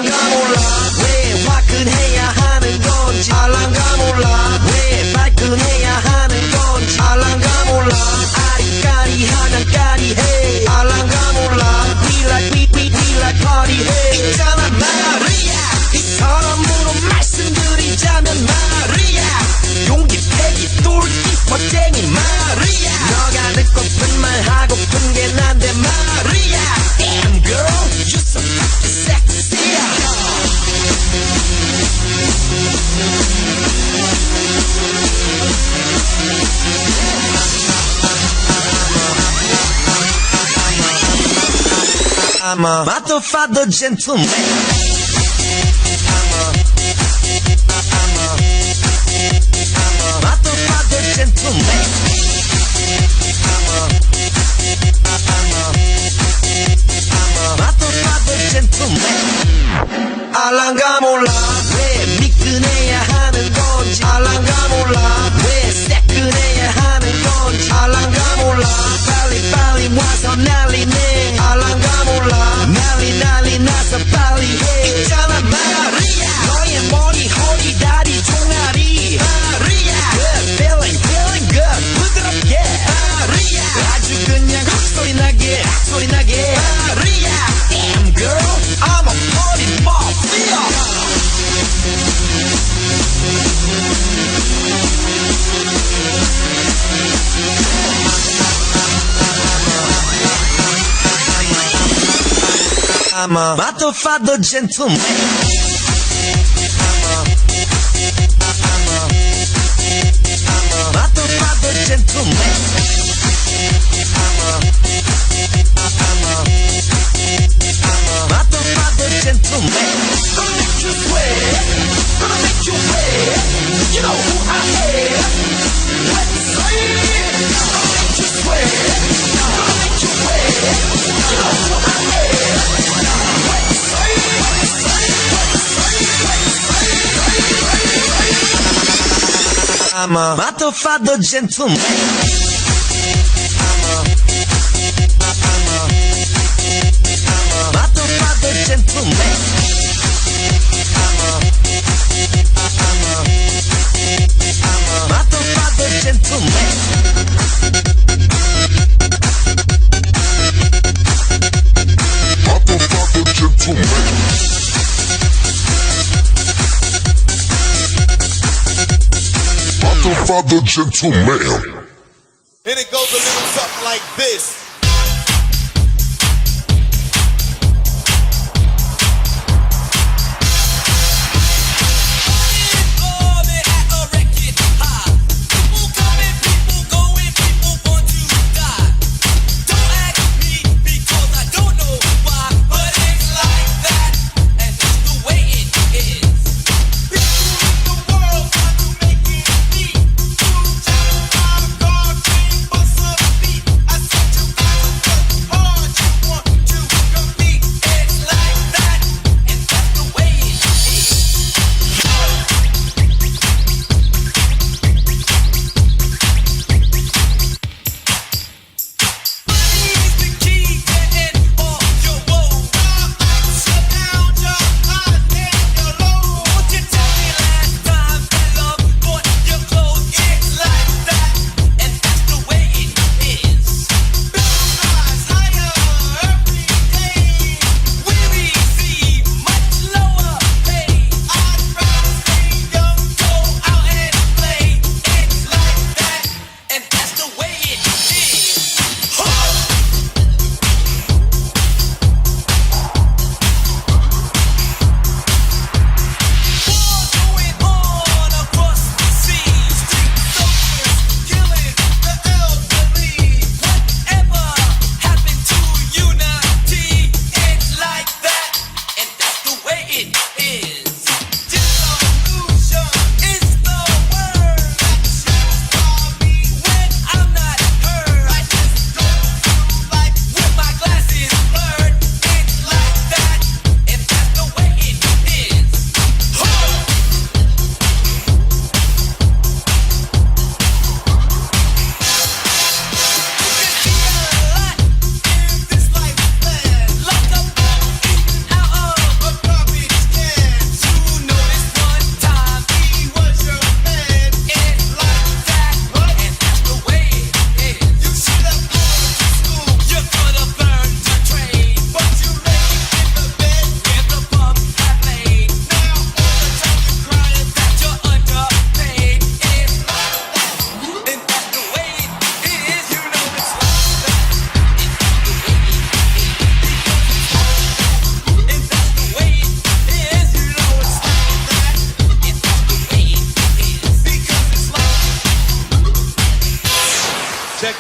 알랑가 몰라 왜 화끈해야 하는 건지 알랑가 몰라 왜 발끈해야 하는 건지 알랑가 몰라 아리까리하면 까리해 알랑가 몰라 We like party 해 있잖아 마리아 이처럼으로 말씀드리자면 마리아 용기 패기 똘끼 멋쟁이 마리아 너가 듣고픈 말 하고픈 게 난데 마리아 Damn girl you're so fucking sexy I'm a motherfucker gentleman motherfucker gentleman motherfucker gentleman 알랑가 몰라 왜 미끈해야 하는 건지 알랑가 몰라 왜 새끈해야 하는 건지 알랑가 몰라 빨리 와서 난리네 알랑가 몰라 난리 나서 빨리 해 있잖아 마리아 너의 머리 허리 다리 종아리 마리아 Good feeling good 부드럽게 마리아 아주 그냥 소리 나게 마리아 Damn girl I'm a party mafia I'm a motherfucker gentleman motherfucker gentleman motherfucker gentleman Gonna make you sweat Gonna make you wet You know who I am Let's say Gonna make you sweat Gonna make you wet You know who I am I'm a motherfucker gentleman motherfucker gentleman motherfucker gentleman motherfucker gentleman Motherfucker gentleman. And it goes a little something like this. I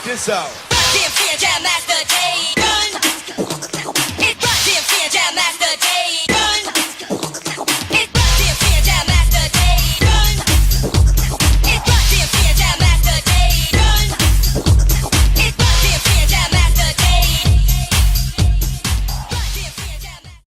this out. Jam Master J. Run.